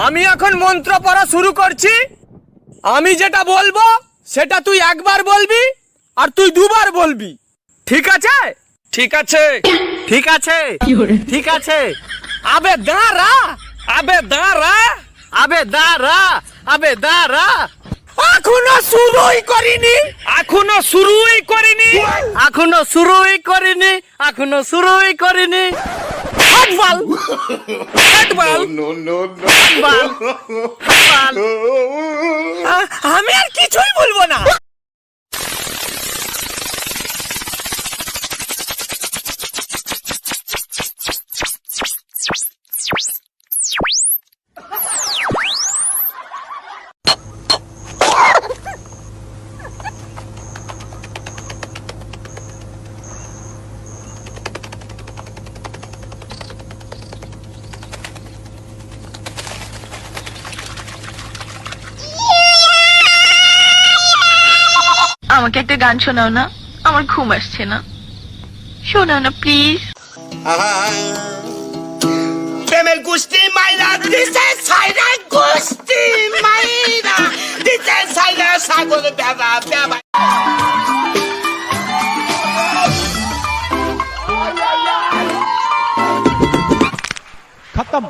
আমি এখন মন্ত্র পড়া শুরু করছি। আমি যেটা বলবো সেটা তুই একবার বলবি আর তুই দুবার বলবি, ঠিক আছে? ঠিক আছে ঠিক আছে, ঠিক আছে। আবে দাঁড়া, আবে দাঁড়া, আবে দাঁড়া, আবে দাঁড়া। এখনো শুরুই করিনি, এখনো শুরুই করিনি, এখনো শুরুই করিনি, এখনো শুরুই করিনি। হাতবাল, হাতবাল, হাতবাল, হাতবাল। আমি আর কিছুই বলবো না। আমাকে একটা গান শোনাও না, আমার ঘুম আসছে না, শোনাও না প্লিজ। প্রেমের গোষ্ঠী মাইরা দিছে সাইরা, গোষ্ঠী মাইরা দিছে সাইরা, সাগর বেবা বেবা। खत्म।